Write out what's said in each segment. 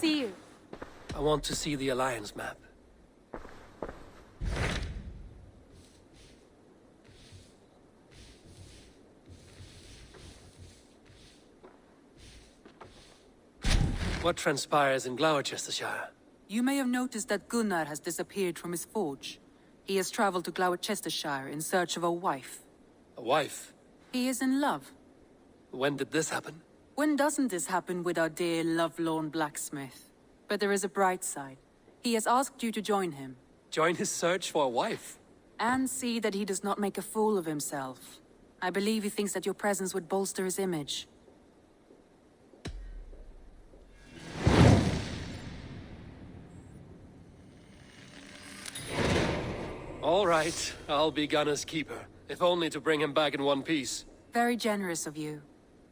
See you. I want to see the Alliance map. What transpires in Gloucestershire? You may have noticed that Gunnar has disappeared from his forge. He has traveled to Gloucestershire in search of a wife. A wife? He is in love. When did this happen? When doesn't this happen with our dear lovelorn blacksmith? But there is a bright side. He has asked you to join him. Join his search for a wife? And see that he does not make a fool of himself. I believe he thinks that your presence would bolster his image. All right, I'll be Gunner's keeper, if only to bring him back in one piece. Very generous of you.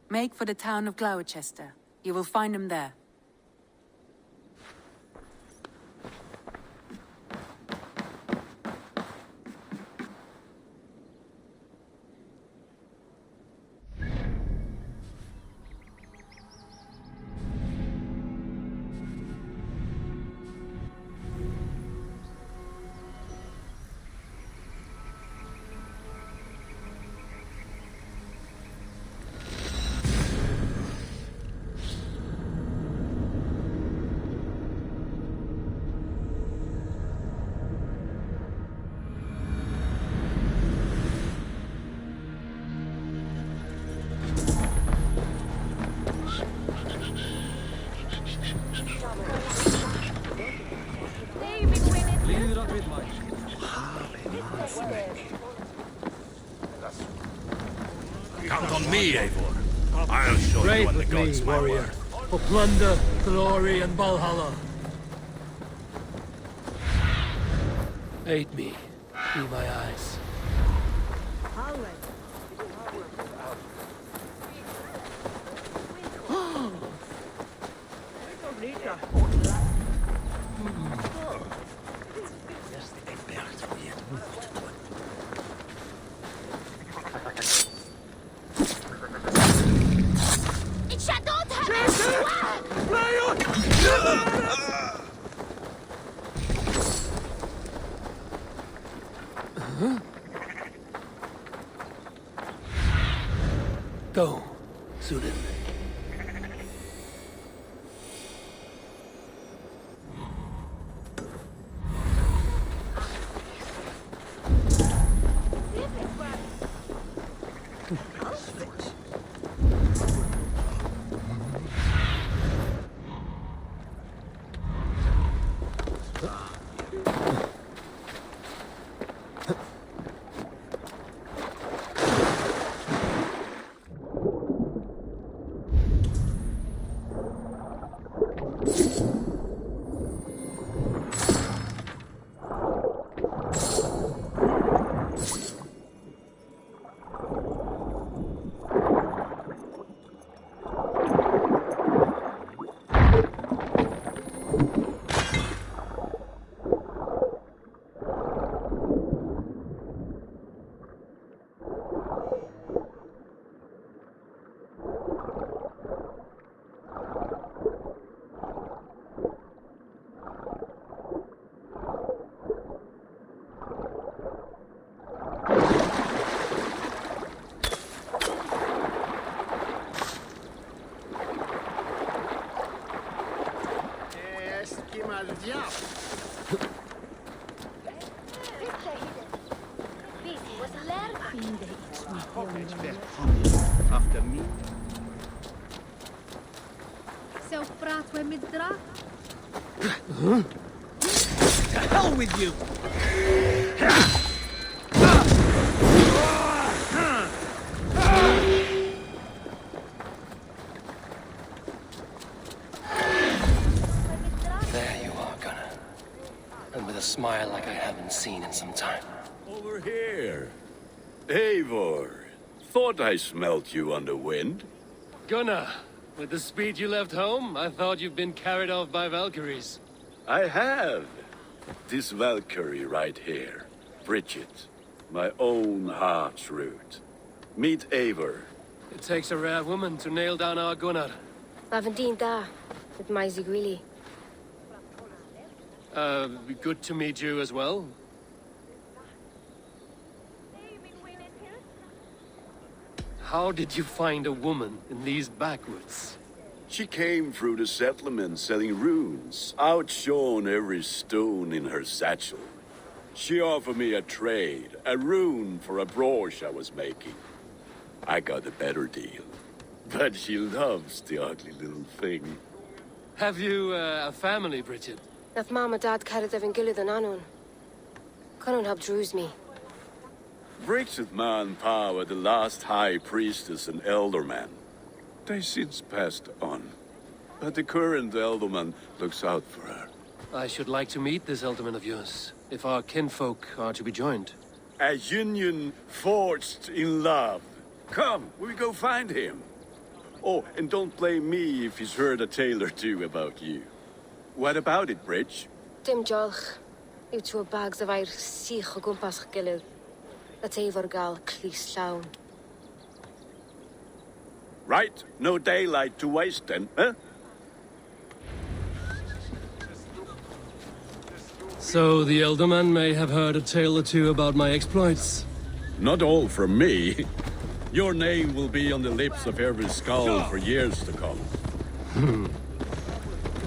Make for the town of Gloucester. You will find him there. Count on me, Eivor. I'll show you what the gods warrior. For plunder, glory, and Valhalla. Aid me. Be my eyes. Go, Sudin. To hell with you! There you are, Gunner. And with a smile like I haven't seen in some time. Over here. Eivor, thought I smelt you on the wind. Gunnar, with the speed you left home, I thought you'd been carried off by Valkyries. I have. This Valkyrie right here. Bridget. My own heart's root. Meet Eivor. It takes a rare woman to nail down our Gunnar. Lavendine da, with my Zigwili. Good to meet you as well. How did you find a woman in these backwoods? She came through the settlement selling runes, outshone every stone in her satchel. She offered me a trade, a rune for a brooch I was making. I got a better deal. But she loves the ugly little thing. Have you a family, Bridget? Naf mam a dad carried evan gilid an anon. Cannon hab drews me. Bridget Ma and Pa were the last high priestess and elderman. They since passed on. But the current elderman looks out for her. I should like to meet this elderman of yours, if our kinfolk are to be joined. A union forged in love. Come, we go find him. Oh, and don't blame me if he's heard a tale or two about you. What about it, Bridge? Dim jolch. Yw tŵ bags of air sich o gwmpas gilid. A teifr gal clis llawn. Right, no daylight to waste then, huh? So the elderman may have heard a tale or two about my exploits. Not all from me. Your name will be on the lips of every skull for years to come.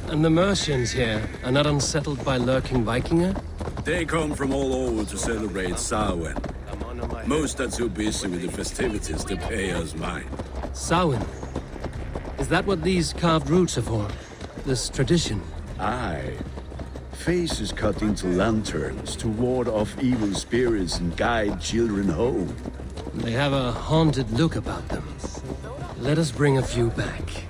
And the Mercians here are not unsettled by lurking Vikinger? They come from all over to celebrate Samhain. Most are too busy with the festivities to pay us mind. Samhain? Is that what these carved roots are for? This tradition? Aye. Faces cut into lanterns to ward off evil spirits and guide children home. They have a haunted look about them. Let us bring a few back.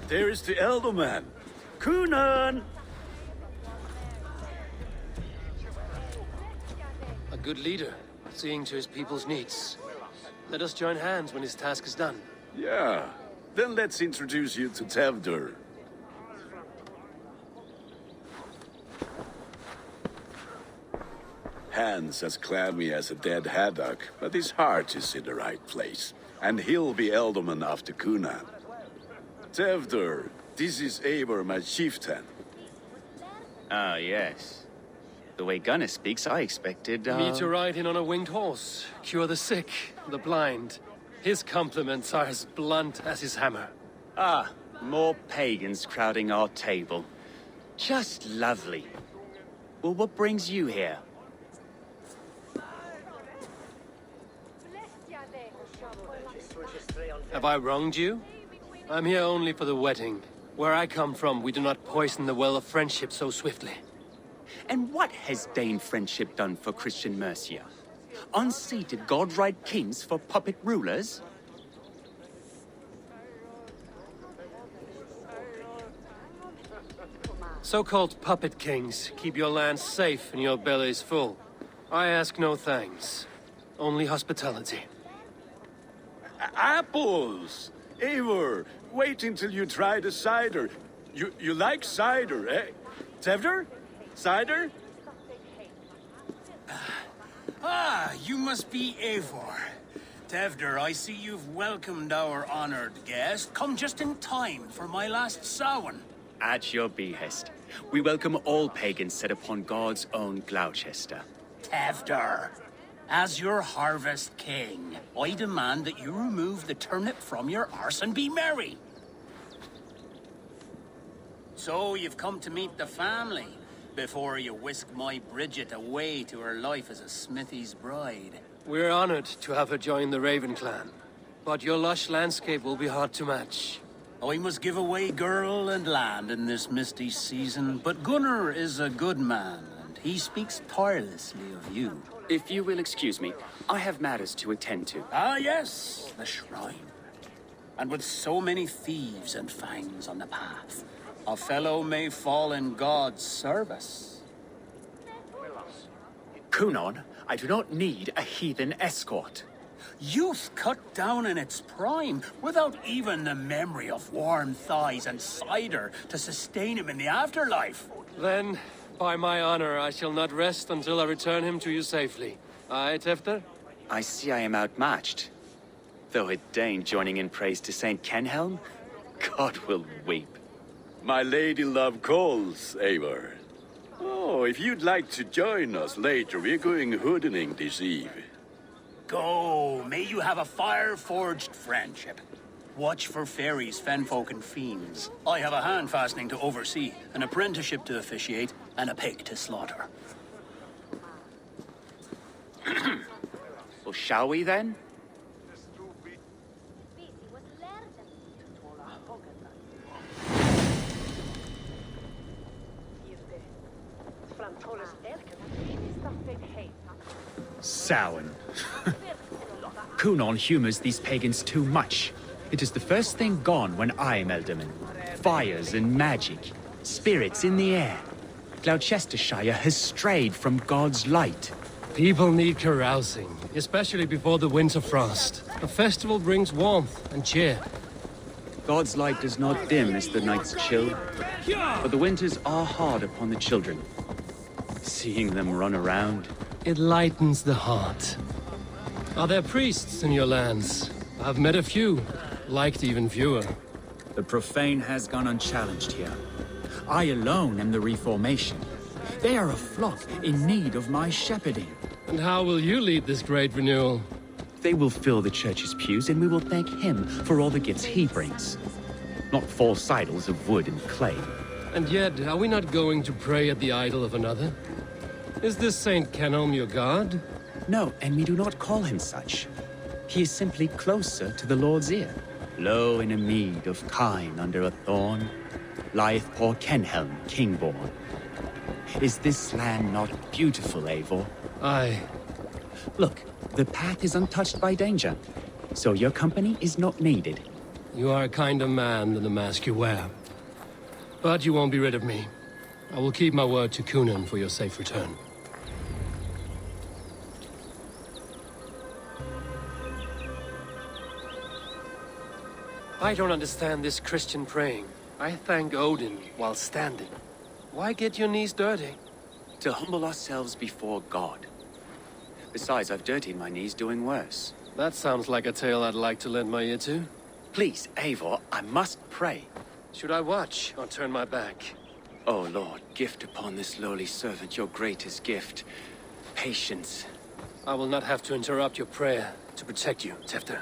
There is the elderman. Kunan! A good leader, seeing to his people's needs. Let us join hands when his task is done. Yeah. Then let's introduce you to Tevdur. Hans as clammy as a dead haddock, but his heart is in the right place. And he'll be elderman after Kunan. Tevdur, this is Eivor, my chieftain. Ah, yes. The way Gunnar speaks, I expected, Me to ride in on a winged horse, cure the sick, the blind. His compliments are as blunt as his hammer. Ah, more pagans crowding our table. Just lovely. Well, what brings you here? Have I wronged you? I'm here only for the wedding. Where I come from, we do not poison the well of friendship so swiftly. And what has Dane friendship done for Christian Mercia? Unseated godright kings for puppet rulers? So-called puppet kings keep your lands safe and your bellies full. I ask no thanks, only hospitality. Apples! Eivor, wait until you try the cider. You like cider, eh? Tevdur? Cider? Ah, you must be Eivor. Tevdur, I see you've welcomed our honored guest. Come just in time for my last Samhain. At your behest. We welcome all pagans set upon God's own Gloucester. Tevdur, as your harvest king, I demand that you remove the turnip from your arse and be merry. So you've come to meet the family before you whisk my Bridget away to her life as a smithy's bride. We're honored to have her join the Raven clan, but your lush landscape will be hard to match. I must give away girl and land in this misty season, but Gunnar is a good man, and he speaks tirelessly of you. If you will excuse me, I have matters to attend to. Ah, yes, the shrine. And with so many thieves and fangs on the path, a fellow may fall in God's service. Kunon, I do not need a heathen escort. Youth cut down in its prime, without even the memory of warm thighs and cider to sustain him in the afterlife. Then, by my honor, I shall not rest until I return him to you safely. Aye, Tefter? I see I am outmatched. Though a Dane joining in praise to Saint Kenhelm, God will weep. My lady love calls, Eivor. Oh, if you'd like to join us later, we're going hoodening this eve. Go, may you have a fire-forged friendship. Watch for fairies, fenfolk, and fiends. I have a hand fastening to oversee, an apprenticeship to officiate, and a pig to slaughter. Well, shall we then? Samhain. Kunon humors these pagans too much. It is the first thing gone when I am Elderman. Fires and magic, spirits in the air. Gloucestershire has strayed from God's light. People need carousing, especially before the winter frost. A festival brings warmth and cheer. God's light does not dim as the nights chill, but the winters are hard upon the children. Seeing them run around. It lightens the heart. Are there priests in your lands? I've met a few, liked even fewer. The profane has gone unchallenged here. I alone am the Reformation. They are a flock in need of my shepherding. And how will you lead this great renewal? They will fill the church's pews, and we will thank him for all the gifts he brings. Not false idols of wood and clay. And yet, are we not going to pray at the idol of another? Is this Saint Kenhelm your god? No, and we do not call him such. He is simply closer to the Lord's ear. Low in a mead of kine under a thorn, lieth poor Kenhelm, king-born. Is this land not beautiful, Eivor? Aye. Look, the path is untouched by danger, so your company is not needed. You are a kinder man than the mask you wear. But you won't be rid of me. I will keep my word to Kunon for your safe return. I don't understand this Christian praying. I thank Odin while standing. Why get your knees dirty? To humble ourselves before God. Besides, I've dirtied my knees doing worse. That sounds like a tale I'd like to lend my ear to. Please, Eivor, I must pray. Should I watch or turn my back? Oh Lord, gift upon this lowly servant your greatest gift. Patience. I will not have to interrupt your prayer to protect you, Tefter.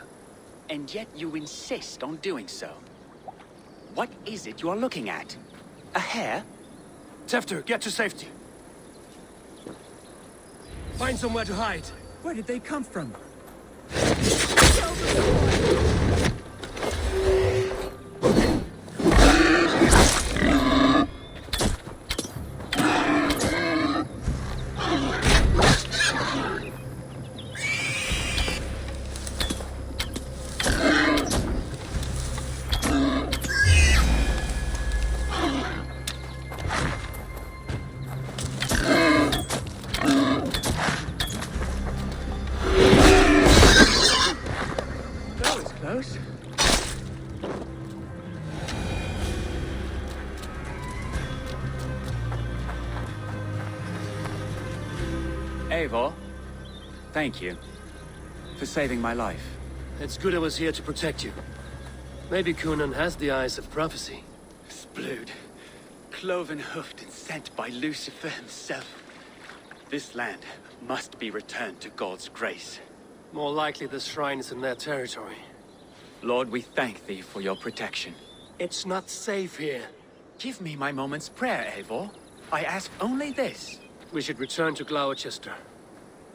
And yet you insist on doing so. What is it you are looking at? A hare? Tefter, get to safety. Find somewhere to hide. Where did they come from? Close. Eivor, thank you for saving my life. It's good I was here to protect you. Maybe Kunon has the eyes of prophecy. Splood, cloven-hoofed and sent by Lucifer himself. This land must be returned to God's grace. More likely the shrine is in their territory. Lord, we thank thee for your protection. It's not safe here. Give me my moment's prayer, Eivor. I ask only this. We should return to Gloucester.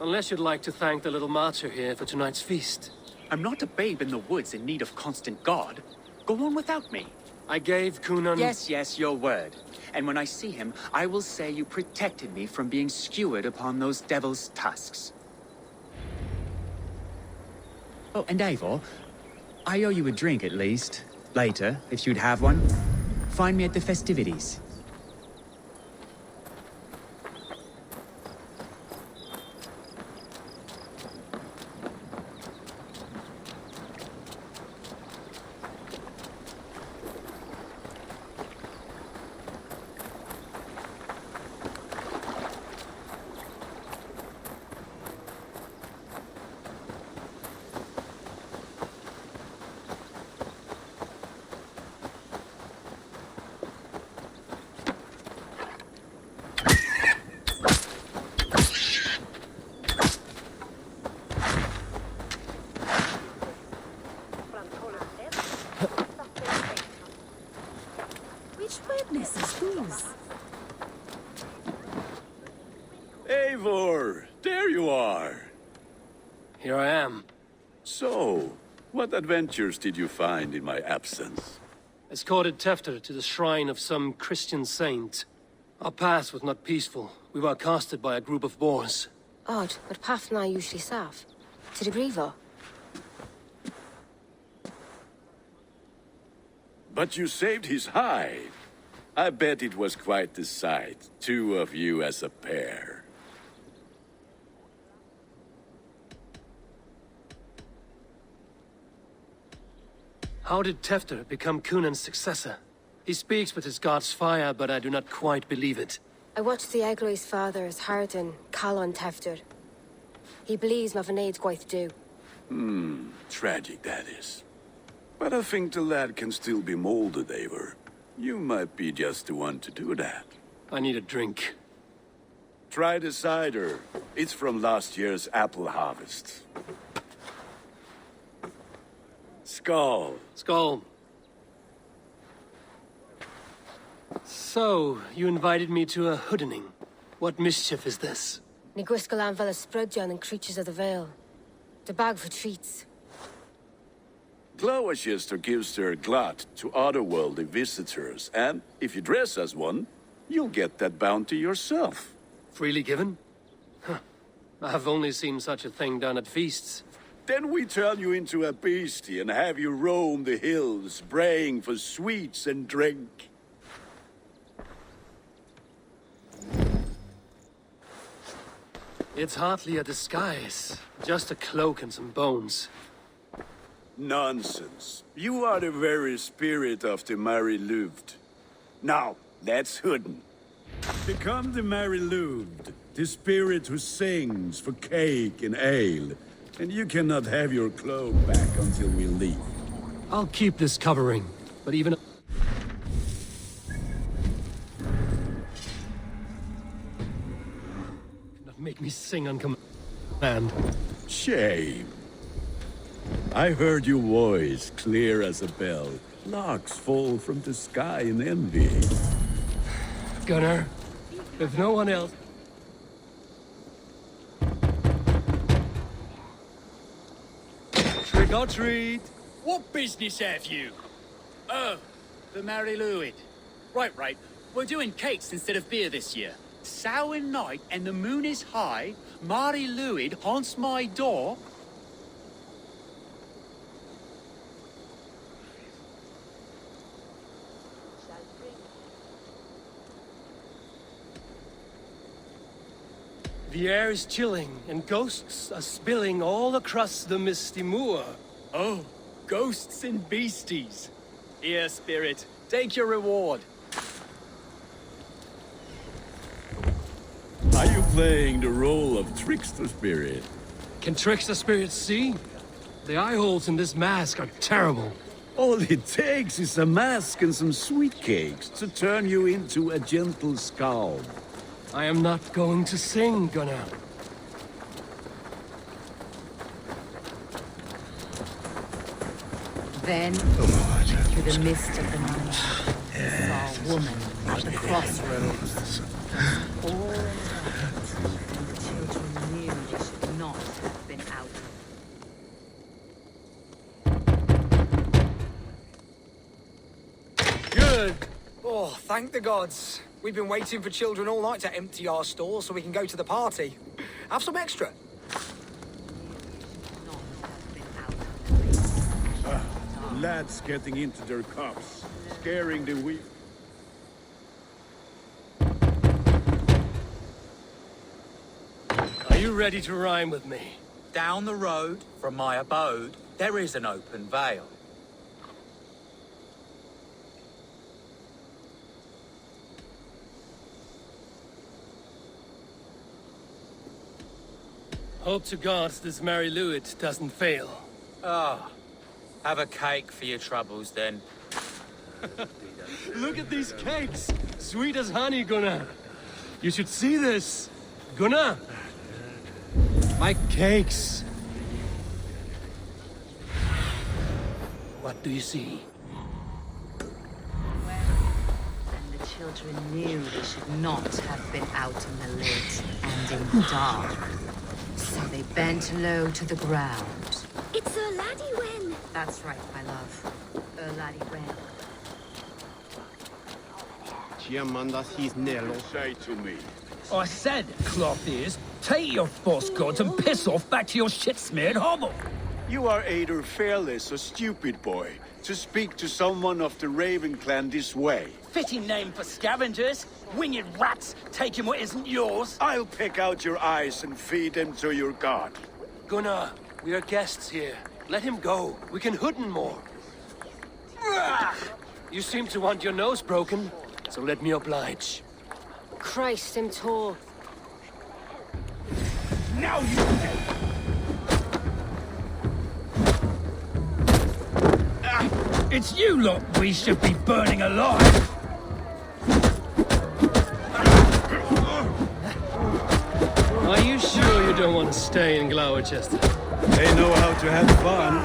Unless you'd like to thank the little martyr here for tonight's feast. I'm not a babe in the woods in need of constant guard. Go on without me. I gave Kunon... Yes, your word. And when I see him, I will say you protected me from being skewered upon those devil's tusks. Oh, and Eivor, I owe you a drink at least. Later, if you'd have one. Find me at the festivities. goodness is whose? Eivor, there you are. Here I am. So, what adventures did you find in my absence? Escorted Tefter to the shrine of some Christian saint. Our path was not peaceful. We were accosted by a group of boars. Odd, but Pathna usually safe. To the Grievo. But you saved his hide. I bet it was quite the sight, two of you as a pair. How did Tefter become Cunan's successor? He speaks with his god's fire, but I do not quite believe it. I watched the Egloi's father's Harden, Calon Tefter. He believes Mavanaid's quite do. Tragic that is. But I think the lad can still be molded, Eivor. You might be just the one to do that. I need a drink. Try the cider. It's from last year's apple harvest. Skull. Skull. So, you invited me to a hoodening. What mischief is this? Niguiskalan Vela Sprudjan and Creatures of the Vale. The bag for treats. Glowachester gives their glut to otherworldly visitors, and if you dress as one, you'll get that bounty yourself. Freely given? Huh. I have only seen such a thing done at feasts. Then we turn you into a beastie and have you roam the hills, braying for sweets and drink. It's hardly a disguise. Just a cloak and some bones. Nonsense. You are the very spirit of the Mary Louved. Now, let's hooden. Become the Mary Louved, the spirit who sings for cake and ale. And you cannot have your cloak back until we leave. I'll keep this covering, but even... Not make me sing on command. Shame. I heard your voice clear as a bell. Locks fall from the sky in envy. Gunnar, if no one else... Trick or treat! What business have you? Oh, the Mary Lwyd. Right. We're doing cakes instead of beer this year. Samhain night and the moon is high. Mary Lwyd haunts my door. The air is chilling, and ghosts are spilling all across the misty moor. Oh, ghosts and beasties. Here, spirit, take your reward. Are you playing the role of trickster spirit? Can trickster spirits see? The eye holes in this mask are terrible. All it takes is a mask and some sweet cakes to turn you into a gentle skull. I am not going to sing, Gunnar. Then, through the mist of the night, he saw a woman at the crossroads. All around, and the children knew they should not have been out. Good! Oh, thank the gods. We've been waiting for children all night to empty our stores so we can go to the party. Have some extra. Lads getting into their cups, scaring the weak. Are you ready to rhyme with me? Down the road from my abode, there is an open vale. Hope to gods this Mary Lwyd doesn't fail. Ah, have a cake for your troubles then. Look at these cakes! Sweet as honey, Gunnar! You should see this! Gunnar! My cakes! What do you see? And the children knew they should not have been out in the late and in the dark. So they bent low to the ground. It's a laddie Wen. That's right, my love. Laddie Wen. Say to me. I said, cloth ears, take your false gods and piss off back to your shit-smeared hovel. You are either fearless or stupid, boy, to speak to someone of the Raven clan this way. Fitting name for scavengers. Winged rats taking what isn't yours. I'll pick out your eyes and feed them to your god. Gunnar, we are guests here. Let him go. We can hooten more. You seem to want your nose broken, so let me oblige. Christ, him tall. Now you pay. It's you lot we should be burning alive. Are you sure you don't want to stay in Gloucester? They know how to have fun.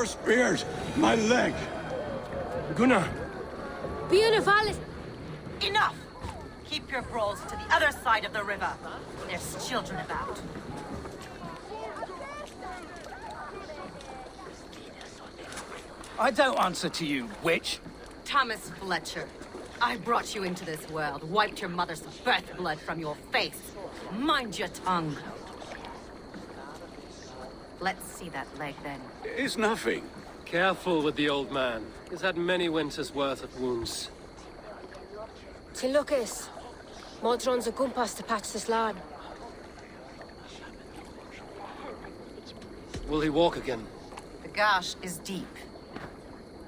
Spears! My leg! Gunnar! Valhalla. Enough! Keep your brawls to the other side of the river. There's children about. I don't answer to you, witch. Thomas Fletcher, I brought you into this world, wiped your mother's birth blood from your face. Mind your tongue. Let's see that leg, then. It's nothing. Careful with the old man. He's had many winters' worth of wounds. Till Lucas. Modron's a gumpas to patch this lad. Will he walk again? The gash is deep.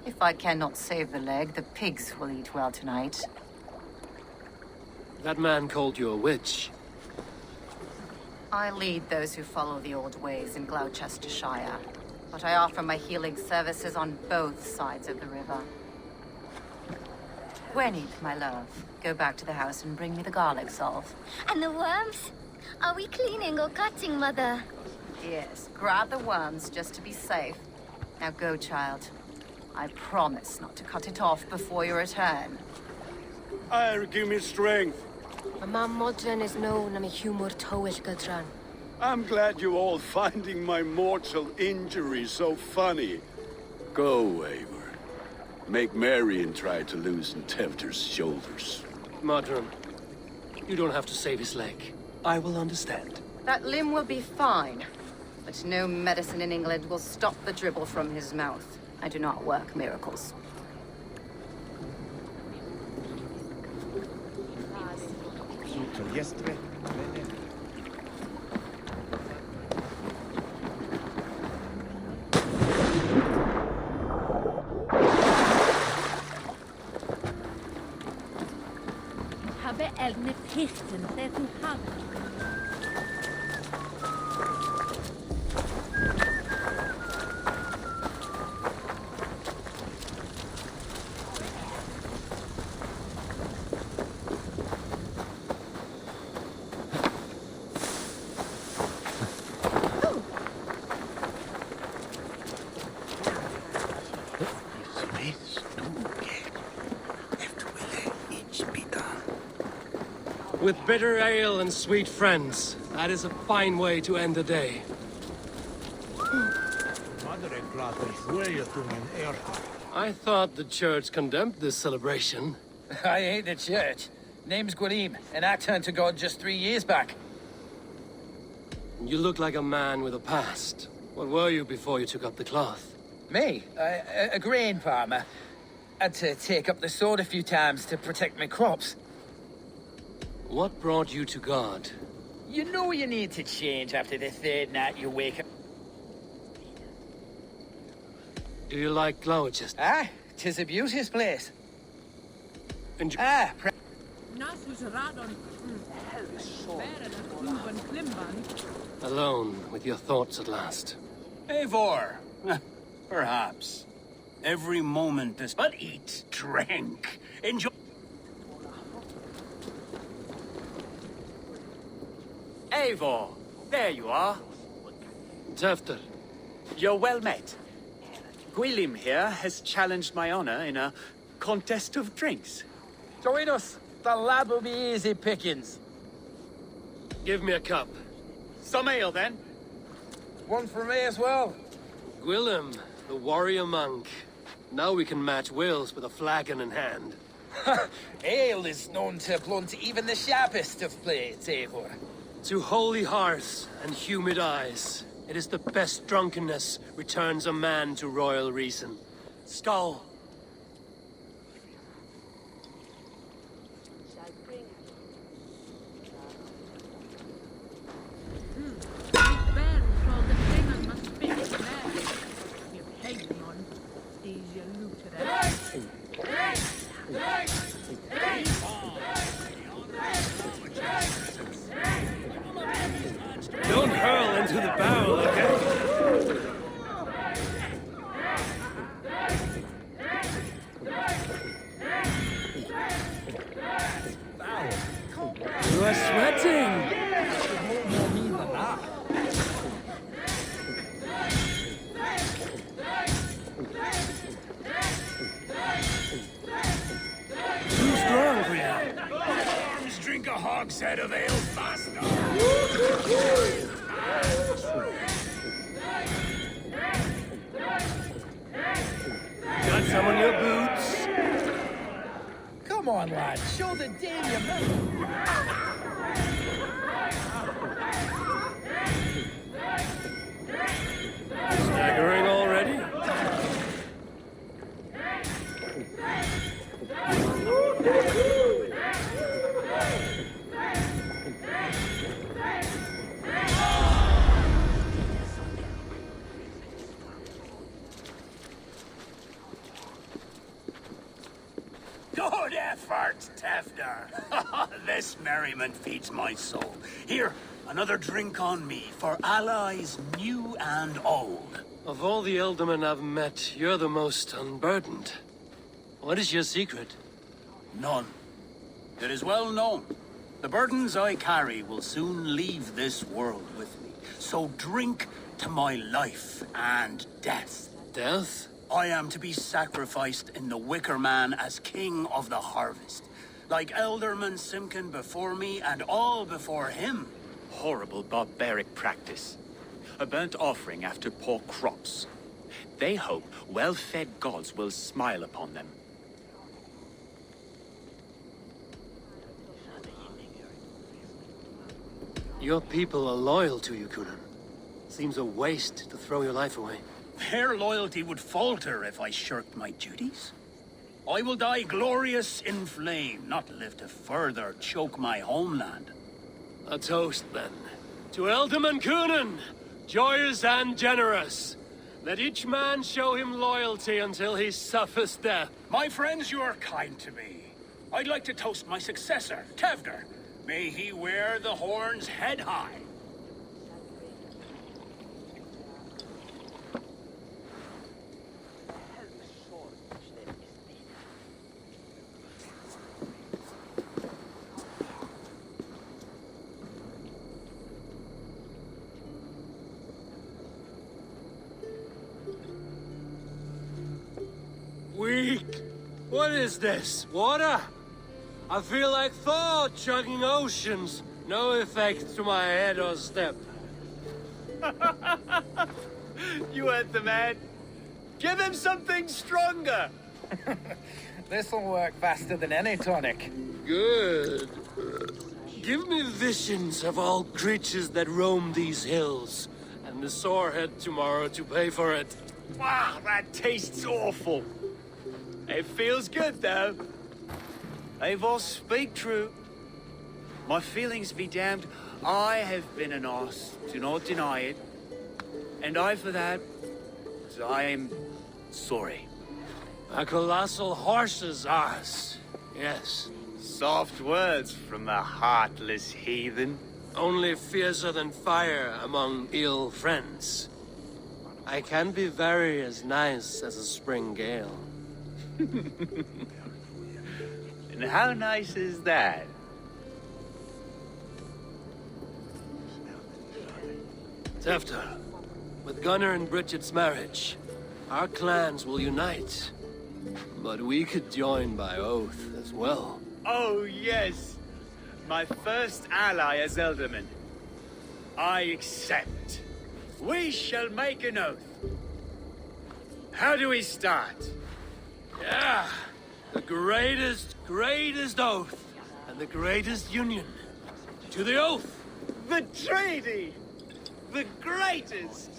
If I cannot save the leg, the pigs will eat well tonight. That man called you a witch. I lead those who follow the old ways in Gloucestershire, but I offer my healing services on both sides of the river. Gwenny, my love, go back to the house and bring me the garlic salve. And the worms? Are we cleaning or cutting, Mother? Yes, grab the worms just to be safe. Now go, child. I promise not to cut it off before your return. Give me strength. My mam Modron is known am a humor towel gadran. I'm glad you all finding my mortal injury so funny. Go, Eivor. Make Marion try to loosen Tevder's shoulders. Modron, you don't have to save his leg. I will understand. That limb will be fine, but no medicine in England will stop the dribble from his mouth. I do not work miracles. Habe elne pichten det du har. With bitter ale and sweet friends, that is a fine way to end the day. I thought the church condemned this celebration. I ain't the church. Name's Gwalim, and I turned to God just 3 years back. You look like a man with a past. What were you before you took up the cloth? Me? A grain farmer. Had to take up the sword a few times to protect my crops. What brought you to God? You know you need to change after the third night you wake up. Do you like Gloucester? Ah, 'tis a beauteous place. And Alone with your thoughts at last. Eivor, perhaps. Every moment is... But eat, drink, enjoy... Eivor, there you are. Tefter. You're well met. Gwilym here has challenged my honor in a contest of drinks. Join us. The lad will be easy pickings. Give me a cup. Some ale, then. One for me as well. Gwilym, the warrior monk. Now we can match wills with a flagon in hand. Ale is known to blunt even the sharpest of blades, Eivor. To holy hearths and humid eyes, it is the best drunkenness returns a man to royal reason. Skull. Don't hurl into the barrel, okay? You are sweating! Too strong for you. Arms drink a hogshead of ale faster. Got some on your boots? Come on, lad. Show the dame your move. Staggering already? Good effort, Tefter. This merriment feeds my soul. Here, another drink on me for allies new and old. Of all the Ealdormen I've met, you're the most unburdened. What is your secret? None. It is well known. The burdens I carry will soon leave this world with me. So drink to my life and death. Death? I am to be sacrificed in the Wicker Man as king of the harvest. Like Elderman Simkin before me and all before him. Horrible barbaric practice. A burnt offering after poor crops. They hope well-fed gods will smile upon them. Your people are loyal to you, Kunan. Seems a waste to throw your life away. Their loyalty would falter if I shirked my duties. I will die glorious in flame, not live to further choke my homeland. A toast, then. To Ealdorman Kunan, joyous and generous. Let each man show him loyalty until he suffers death. My friends, you are kind to me. I'd like to toast my successor, Tevder. May he wear the horns head high. Weak. What is this? Water? I feel like Thor chugging oceans. No effect to my head or step. You heard the man. Give him something stronger. This'll work faster than any tonic. Good. Give me visions of all creatures that roam these hills, and the sorehead tomorrow to pay for it. Wow, that tastes awful. It feels good, though. Eivor, speak true. My feelings be damned. I have been an arse, do not deny it. And I for that, I am sorry. A colossal horse's arse, yes. Soft words from a heartless heathen. only fiercer than fire among ill friends. I can be very as nice as a spring gale. And how nice is that? Tefter, with Gunnar and Bridget's marriage, our clans will unite. But we could join by oath as well. Oh, yes. My first ally as Elderman. I accept. We shall make an oath. How do we start? Yeah, the greatest oath, and the greatest union. To the oath! The treaty! The greatest!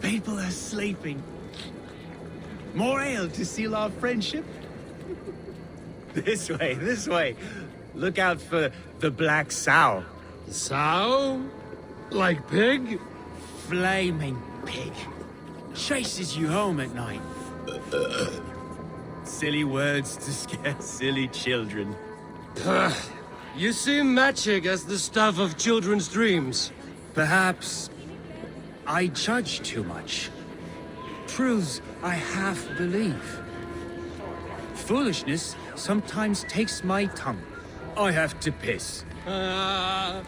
People are sleeping. More ale to seal our friendship? This way, this way. Look out for the black sow. Sow? Like pig? Flaming pig. Chases you home at night. Silly words to scare silly children. You see magic as the stuff of children's dreams. Perhaps I judge too much. Truths I half believe. Foolishness sometimes takes my tongue. I have to piss. A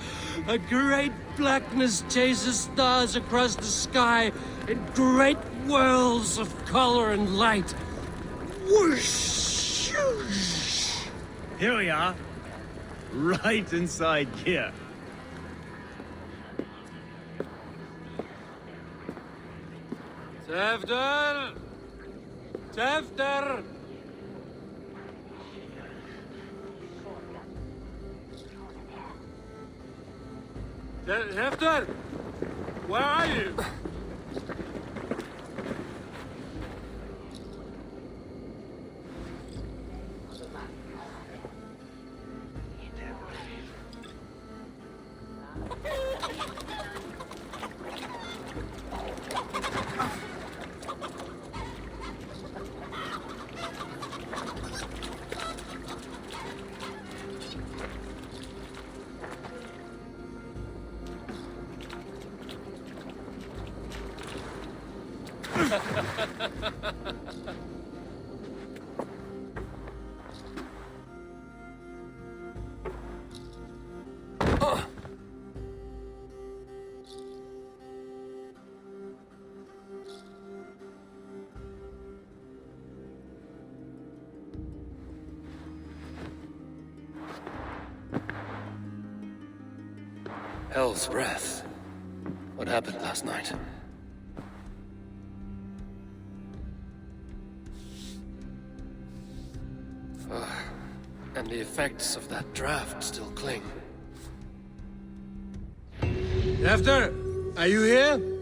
great blackness chases stars across the sky in great whirls of color and light. Whoosh! Here we are. Right inside here. Tefter! Tefter! Tefter! Where are you? Hell's breath. What happened last night? And the effects of that draft still cling. Tefter, are you here?